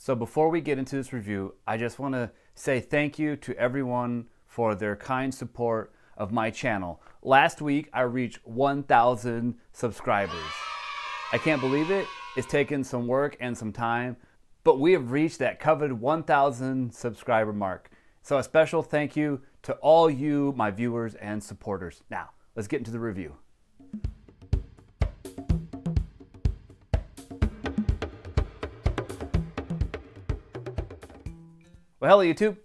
So before we get into this review, I just want to say thank you to everyone for their kind support of my channel. Last week, I reached 1,000 subscribers. I can't believe it. It's taken some work and some time, but we have reached that coveted 1,000 subscriber mark. So a special thank you to all you, my viewers and supporters. Now, let's get into the review. Well, hello YouTube,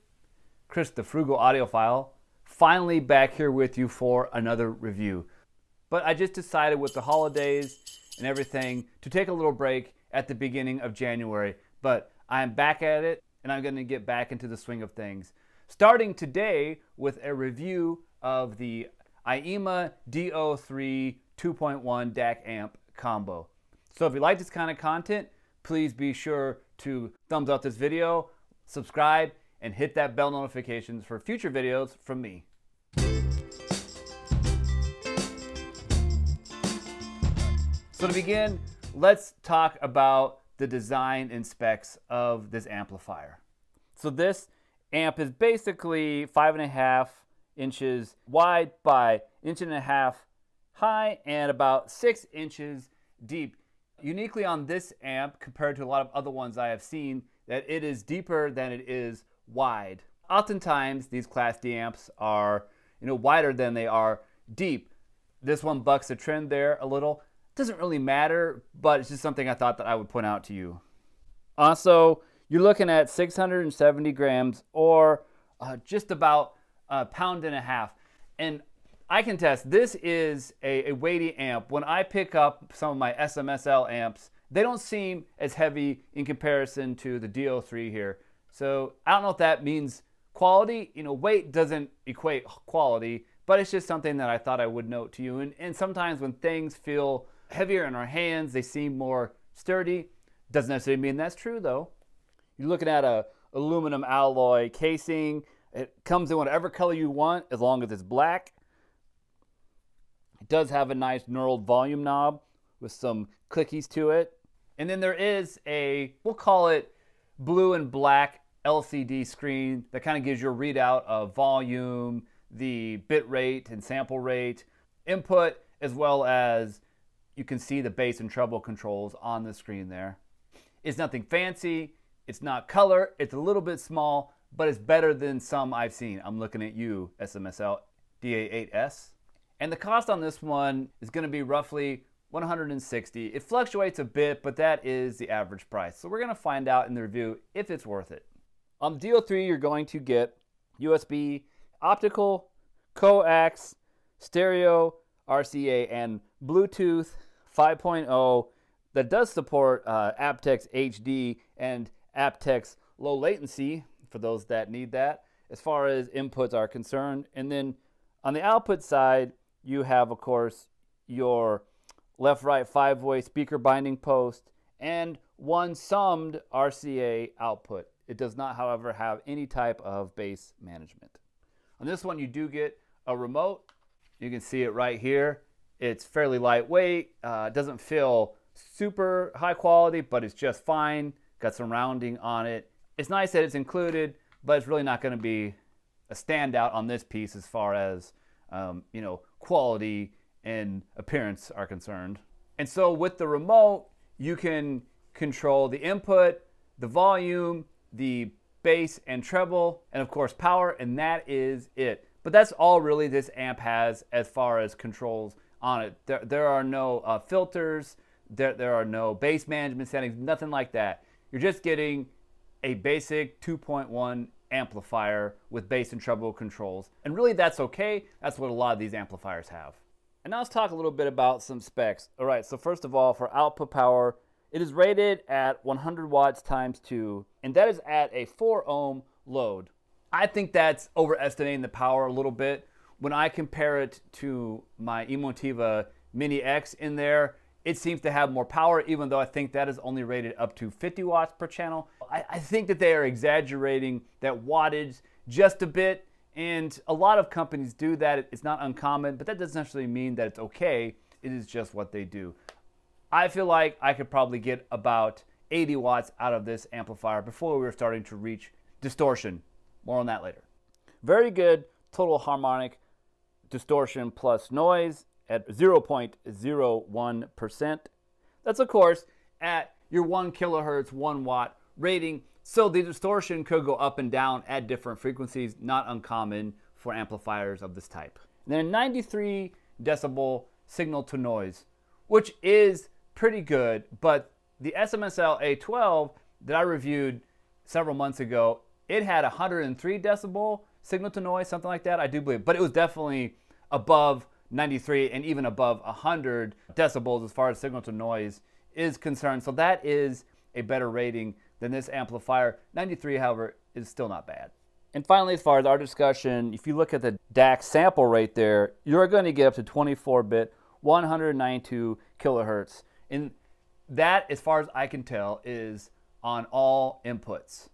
Chris the Frugal Audiophile, finally back here with you for another review. But I just decided with the holidays and everything to take a little break at the beginning of January. But I'm back at it and I'm going to get back into the swing of things. Starting today with a review of the Aiyima DO3 2.1 DAC amp combo. So if you like this kind of content, please be sure to thumbs up this video, subscribe, and hit that bell notifications for future videos from me. So to begin, let's talk about the design and specs of this amplifier. So this amp is basically 5.5 inches wide by 1.5 inches high and about 6 inches deep. Uniquely on this amp, compared to a lot of other ones I have seen, that it is deeper than it is wide. Oftentimes, these Class D amps are, wider than they are deep. This one bucks the trend there a little. Doesn't really matter, but it's just something I thought that I would point out to you. Also, you're looking at 670 grams or just about 1.5 pounds. And I can test, this is a weighty amp. When I pick up some of my SMSL amps, they don't seem as heavy in comparison to the DO3 here. So I don't know if that means quality. Weight doesn't equate quality, but it's just something that I thought I would note to you. And sometimes when things feel heavier in our hands, they seem more sturdy. Doesn't necessarily mean that's true though. You're looking at a aluminum alloy casing. It comes in whatever color you want as long as it's black. It does have a nice knurled volume knob with some clickies to it. And then there is we'll call it blue and black LCD screen that kind of gives you a readout of volume, the bit rate and sample rate, input, as well as you can see the bass and treble controls on the screen there. It's nothing fancy, it's not color, it's a little bit small, but it's better than some I've seen. I'm looking at you, SMSL DA8S. And the cost on this one is going to be roughly $160. It fluctuates a bit, but that is the average price. So we're going to find out in the review if it's worth it. On the DO3, you're going to get USB, optical, coax, stereo, RCA, and Bluetooth 5.0 that does support aptX HD and aptX low latency for those that need that as far as inputs are concerned. And then on the output side, you have, of course, your left-right 5-way speaker binding post and one summed RCA output. It does not, however, have any type of bass management. On this one, you do get a remote. You can see it right here. It's fairly lightweight. It doesn't feel super high quality, but it's just fine. Got some rounding on it. It's nice that it's included, but it's really not going to be a standout on this piece as far as quality and appearance are concerned. And so with the remote, you can control the input, the volume, the bass and treble, and of course power, and that is it. But that's all really this amp has as far as controls on it. There are no filters, there are no bass management settings, nothing like that. You're just getting a basic 2.1 amplifier with bass and treble controls. And really that's okay. That's what a lot of these amplifiers have. And now let's talk a little bit about some specs. All right, so first of all, for output power, it is rated at 100 watts times 2, and that is at a 4 ohm load. I think that's overestimating the power a little bit. When I compare it to my Emotiva Mini X in there, it seems to have more power, even though I think that is only rated up to 50 watts per channel. I think that they are exaggerating that wattage just a bit, and a lot of companies do that. It's not uncommon, but that doesn't necessarily mean that it's okay. It is just what they do. I feel like I could probably get about 80 watts out of this amplifier before we were starting to reach distortion. More on that later. Very good total harmonic distortion plus noise at 0.01%. That's, of course, at your 1 kilohertz, 1 watt rating. So the distortion could go up and down at different frequencies, not uncommon for amplifiers of this type. And then 93 decibel signal to noise, which is pretty good, but the SMSL A12 that I reviewed several months ago, it had 103 decibel signal to noise, something like that, I do believe, but it was definitely above 93 and even above 100 decibels as far as signal to noise is concerned. So that is a better rating than this amplifier. 93, however, is still not bad. And finally, as far as our discussion, if you look at the DAC sample rate there, you're going to get up to 24-bit, 192 kilohertz. And that, as far as I can tell, is on all inputs,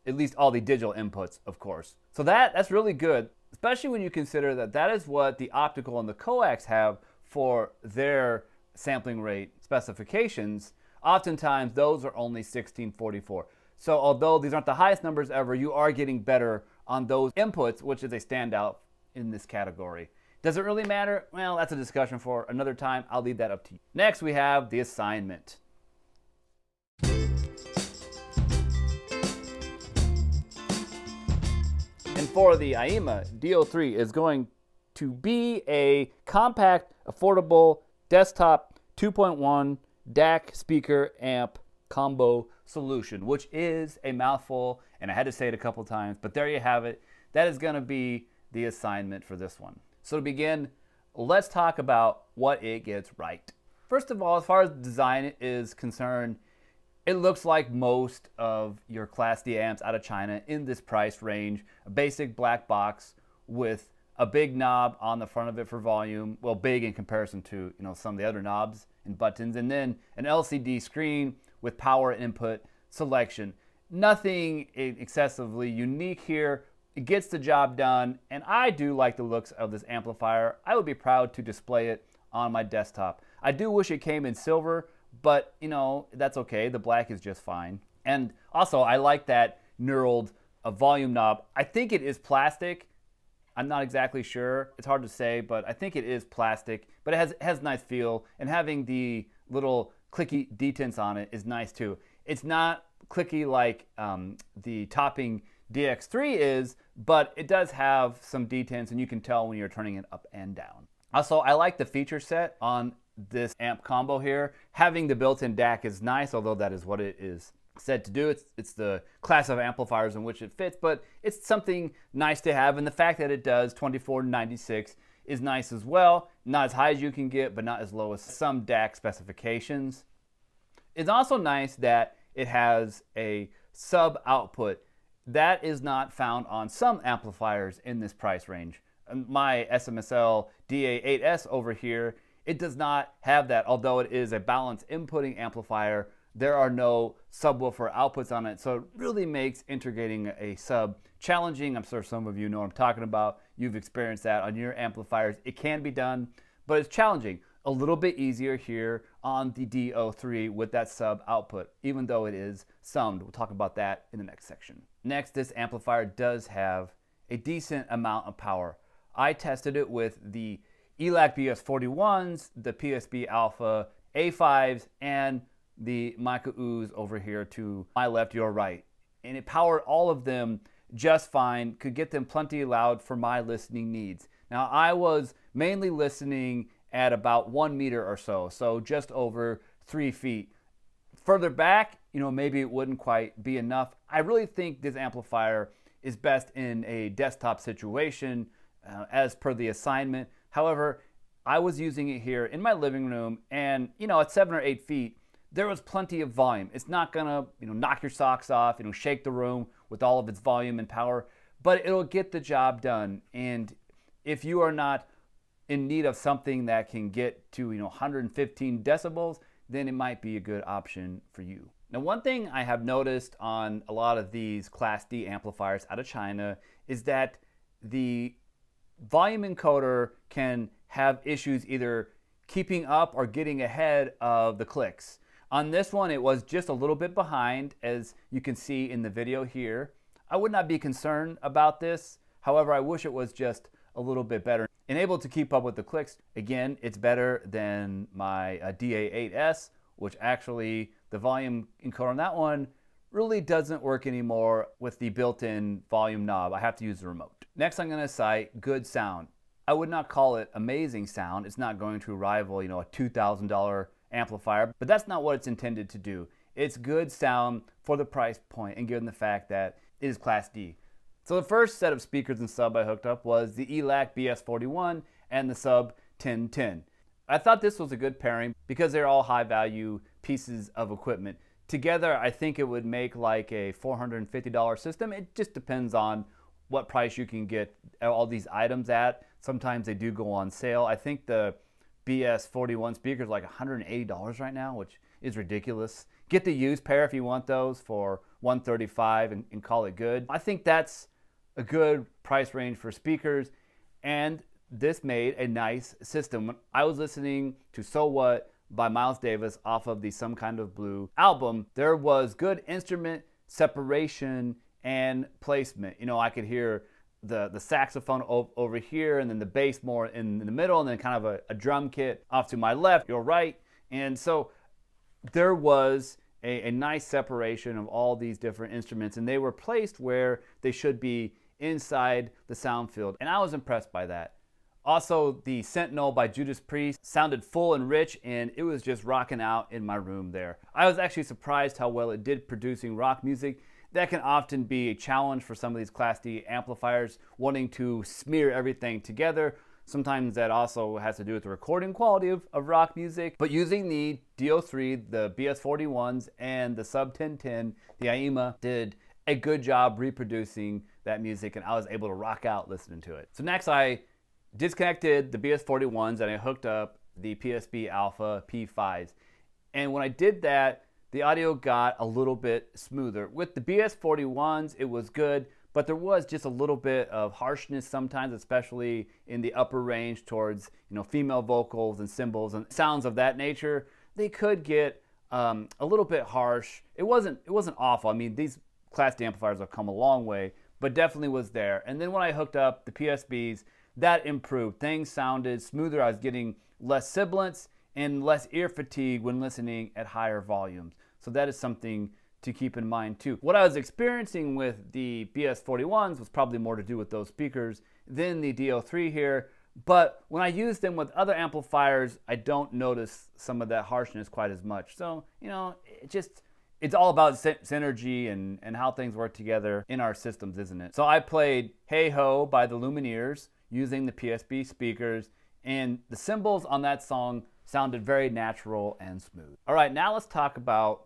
at least all the digital inputs, of course. So that's really good, especially when you consider that that is what the optical and the coax have for their sampling rate specifications. Oftentimes, those are only 1644. So although these aren't the highest numbers ever, you are getting better on those inputs, which is a standout in this category. Does it really matter? Well, that's a discussion for another time. I'll leave that up to you. Next, we have the assignment. And for the Aiyima, DO3 is going to be a compact, affordable desktop 2.1 DAC speaker amp combo solution, which is a mouthful, and I had to say it a couple times, but there you have it. That is going to be the assignment for this one. So to begin, let's talk about what it gets right. First of all, as far as design is concerned, it looks like most of your Class D amps out of China in this price range. A basic black box with a big knob on the front of it for volume, well, big in comparison to some of the other knobs and buttons, and then an LCD screen with power input selection. Nothing excessively unique here. It gets the job done, and I do like the looks of this amplifier. I would be proud to display it on my desktop. I do wish it came in silver, but that's okay. The black is just fine. And also, I like that knurled volume knob. I think it is plastic. I'm not exactly sure. It's hard to say, but I think it is plastic. But it has a nice feel, and having the little clicky detents on it is nice too. It's not clicky like the topping DX3 is, but it does have some detents, and you can tell when you're turning it up and down. Also, I like the feature set on this amp combo here. Having the built-in DAC is nice, although that is what it is said to do. It's the class of amplifiers in which it fits, but it's something nice to have, and the fact that it does 2496 is nice as well. Not as high as you can get, but not as low as some DAC specifications. It's also nice that it has a sub output. That is not found on some amplifiers in this price range. My SMSL DA8S over here, it does not have that, although it is a balanced inputting amplifier. There are no subwoofer outputs on it, so it really makes integrating a sub challenging. I'm sure some of you know what I'm talking about. You've experienced that on your amplifiers. It can be done, but it's challenging. A little bit easier here on the DO3 with that sub output, even though it is summed. We'll talk about that in the next section. Next, this amplifier does have a decent amount of power. I tested it with the ELAC BS41s, the PSB Alpha A5s, and the Micro U's over here to my left, your right. And it powered all of them just fine, could get them plenty loud for my listening needs. Now, I was mainly listening at about 1 meter or so, so just over 3 feet. Further back, maybe it wouldn't quite be enough. I really think this amplifier is best in a desktop situation as per the assignment. However, I was using it here in my living room, and at 7 or 8 feet, there was plenty of volume. It's not gonna knock your socks off, shake the room with all of its volume and power, but it'll get the job done. And if you are not in need of something that can get to 115 decibels, then it might be a good option for you. Now, one thing I have noticed on a lot of these Class D amplifiers out of China is that the volume encoder can have issues either keeping up or getting ahead of the clicks. On this one, it was just a little bit behind, as you can see in the video here. I would not be concerned about this. However, I wish it was just a little bit better and able to keep up with the clicks. Again, it's better than my DA8S, which actually the volume encoder on that one really doesn't work anymore with the built-in volume knob. I have to use the remote. Next, I'm going to cite good sound. I would not call it amazing sound. It's not going to rival, a $2,000 amplifier, but that's not what it's intended to do. It's good sound for the price point and given the fact that it is Class D. So the first set of speakers and sub I hooked up was the ELAC BS41 and the sub 1010. I thought this was a good pairing because they're all high value pieces of equipment. Together, I think it would make like a $450 system. It just depends on what price you can get all these items at. Sometimes they do go on sale. I think the BS41 speaker is like $180 right now, which is ridiculous. Get the used pair if you want those for $135 and call it good. I think that's a good price range for speakers, and this made a nice system. When I was listening to So What by Miles Davis off of the Some Kind of Blue album, there was good instrument separation and placement. I could hear the saxophone over here, and then the bass more in the middle, and then kind of a drum kit off to my left, your right. And so there was a nice separation of all these different instruments, and they were placed where they should be inside the sound field, and I was impressed by that. Also, the Sentinel by Judas Priest sounded full and rich, and it was just rocking out in my room there. I was actually surprised how well it did producing rock music. That can often be a challenge for some of these Class D amplifiers, wanting to smear everything together. Sometimes that also has to do with the recording quality of rock music. But using the DO3, the BS41s, and the sub 1010, the Aiyima did a good job reproducing that music, and I was able to rock out listening to it. So next, I disconnected the BS41s and I hooked up the PSB Alpha P5s. And when I did that, the audio got a little bit smoother. With the BS41s, it was good, but there was just a little bit of harshness sometimes, especially in the upper range towards female vocals and cymbals and sounds of that nature. They could get a little bit harsh. It wasn't awful. I mean, these Class D amplifiers have come a long way, but definitely was there. And then when I hooked up the PSBs, that improved. Things sounded smoother. I was getting less sibilance and less ear fatigue when listening at higher volumes. So that is something to keep in mind too. What I was experiencing with the BS41s was probably more to do with those speakers than the DO3 here, but when I use them with other amplifiers, I don't notice some of that harshness quite as much. So, it's all about synergy and how things work together in our systems, isn't it? So I played Hey Ho by the Lumineers using the PSB speakers, and the cymbals on that song sounded very natural and smooth. All right, now let's talk about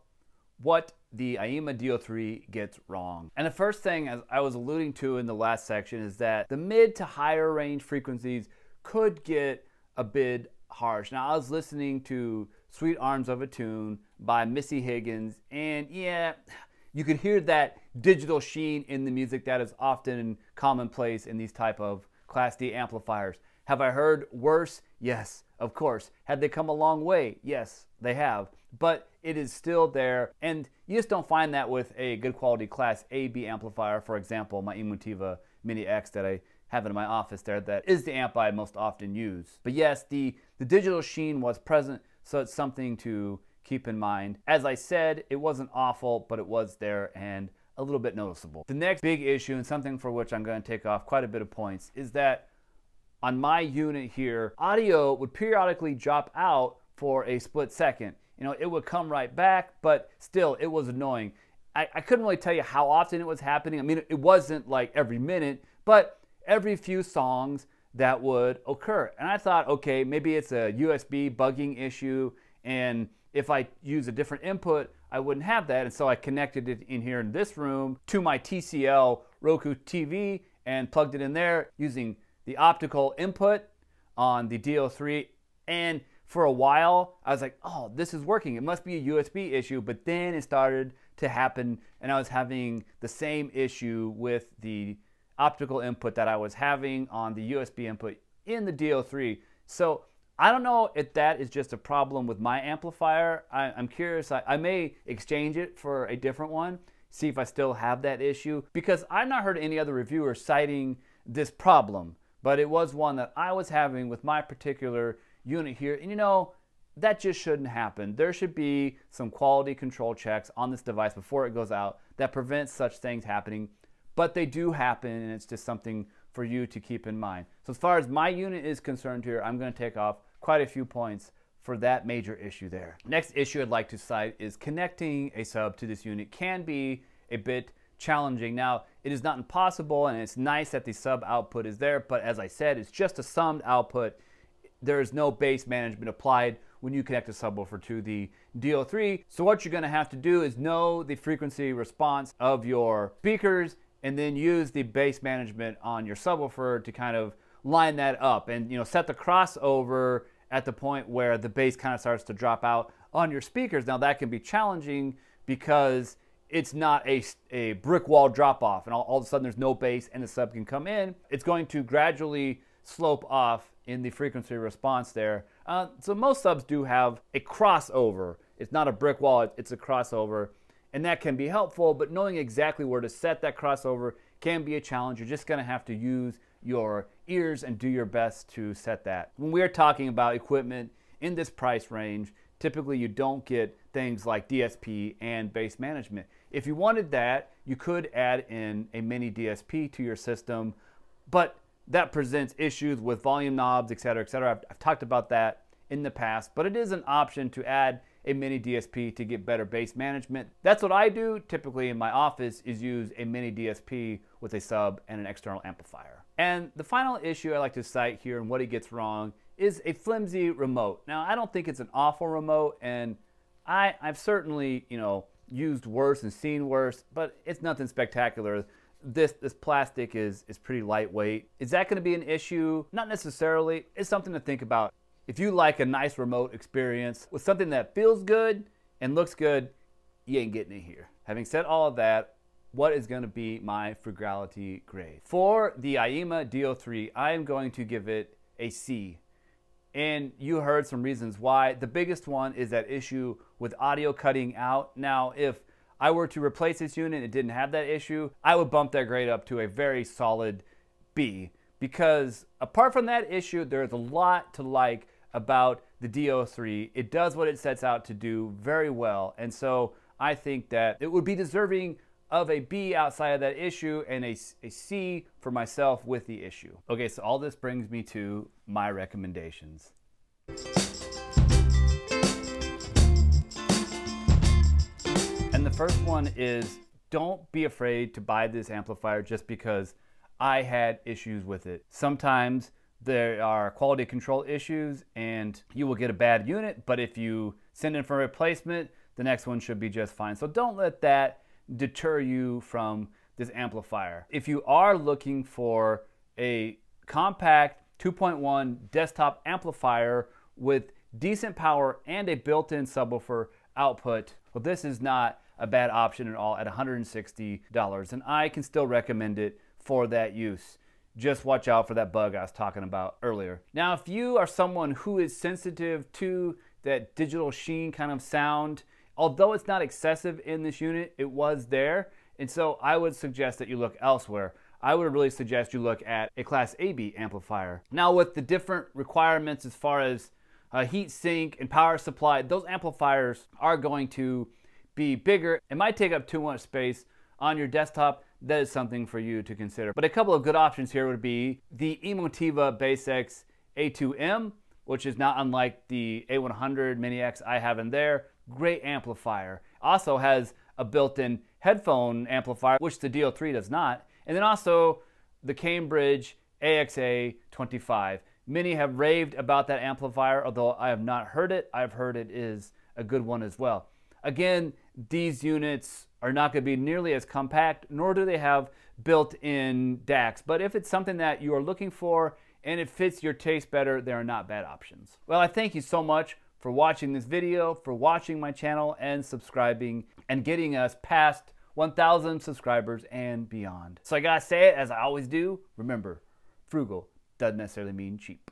what the Aiyima DO3 gets wrong. And the first thing, as I was alluding to in the last section, is that the mid to higher range frequencies could get a bit harsh. Now, I was listening to Sweet Arms of a Tune by Missy Higgins, and yeah, you could hear that digital sheen in the music that is often commonplace in these type of Class D amplifiers. Have I heard worse? Yes, of course. Have they come a long way? Yes, they have. But it is still there, and you just don't find that with a good quality Class AB amplifier. For example, my Emotiva Mini X that I have in my office there, that is the amp I most often use. But yes, the digital sheen was present, so it's something to keep in mind. As I said, it wasn't awful, but it was there and a little bit noticeable. The next big issue, and something for which I'm going to take off quite a bit of points, is that on my unit here, audio would periodically drop out for a split second. It would come right back, but still, it was annoying. I couldn't really tell you how often it was happening. I mean, it wasn't like every minute, but every few songs that would occur. And I thought, okay, maybe it's a USB bugging issue, and if I use a different input, I wouldn't have that. And so I connected it in here in this room to my TCL Roku TV and plugged it in there using the optical input on the DO3. And for a while, I was like, oh, this is working. It must be a USB issue. But then it started to happen, and I was having the same issue with the optical input that I was having on the USB input in the DO3. So I don't know if that is just a problem with my amplifier. I'm curious. I may exchange it for a different one, see if I still have that issue, because I've not heard any other reviewer citing this problem, but it was one that I was having with my particular unit here. And you know, that just shouldn't happen. There should be some quality control checks on this device before it goes out that prevents such things happening, but they do happen, and it's just something for you to keep in mind. So as far as my unit is concerned here, I'm going to take off quite a few points for that major issue there. Next issue I'd like to cite is connecting a sub to this unit can be a bit challenging. Now, it is not impossible, and it's nice that the sub output is there, but as I said, it's just a summed output. There is no bass management applied when you connect a subwoofer to the DO3. So what you're going to have to do is know the frequency response of your speakers and then use the bass management on your subwoofer to kind of line that up and, you know, set the crossover at the point where the bass kind of starts to drop out on your speakers. Now that can be challenging because it's not a brick wall drop off and all of a sudden there's no bass and the sub can come in. It's going to gradually slope off in the frequency response there. So most subs do have a crossover. It's not a brick wall, it's a crossover. And that can be helpful, but knowing exactly where to set that crossover can be a challenge. You're just gonna have to use your ears and do your best to set that. When we're talking about equipment in this price range, typically you don't get things like DSP and bass management. If you wanted that, you could add in a mini DSP to your system, but that presents issues with volume knobs, etc., etc. I've talked about that in the past, but it is an option to add a mini DSP to get better bass management. That's what I do typically in my office, is use a mini DSP with a sub and an external amplifier. And the final issue I like to cite here and what it gets wrong is a flimsy remote. Now, I don't think it's an awful remote, and I've certainly, you know, used worse and seen worse, but it's nothing spectacular. This plastic is pretty lightweight. Is that going to be an issue? Not necessarily. It's something to think about. If you like a nice remote experience with something that feels good and looks good, you ain't getting it here. Having said all of that, what is going to be my Frugality grade? For the Aiyima DO3, I am going to give it a C. And you heard some reasons why. The biggest one is that issue with audio cutting out. Now, if I were to replace this unit and it didn't have that issue, I would bump that grade up to a very solid B. Because apart from that issue, there's a lot to like about the DO3. It does what it sets out to do very well. And so I think that it would be deserving of a B outside of that issue and a C for myself with the issue. Okay, so all this brings me to my recommendations. And the first one is, don't be afraid to buy this amplifier just because I had issues with it. Sometimes there are quality control issues and you will get a bad unit, but if you send in for a replacement, the next one should be just fine. So don't let that deter you from this amplifier. If you are looking for a compact 2.1 desktop amplifier with decent power and a built-in subwoofer output, well, this is not a bad option at all at $160, and I can still recommend it for that use. Just watch out for that bug I was talking about earlier. Now, if you are someone who is sensitive to that digital sheen kind of sound, although it's not excessive in this unit, it was there, and so I would suggest that you look elsewhere. I would really suggest you look at a Class AB amplifier. Now, with the different requirements as far as heat sink and power supply, those amplifiers are going to be bigger. It might take up too much space on your desktop. That is something for you to consider. But a couple of good options here would be the Emotiva Bass X A2M, which is not unlike the A100 Mini X I have in there. Great amplifier. Also has a built-in headphone amplifier, which the DO3 does not. And then also the Cambridge AXA25. Many have raved about that amplifier, although I have not heard it. I've heard it is a good one as well. Again, these units are not going to be nearly as compact, nor do they have built-in DACs. But if it's something that you are looking for and it fits your taste better, they are not bad options. Well, I thank you so much for watching this video, for watching my channel and subscribing and getting us past 1,000 subscribers and beyond. So I gotta say it as I always do, remember, frugal doesn't necessarily mean cheap.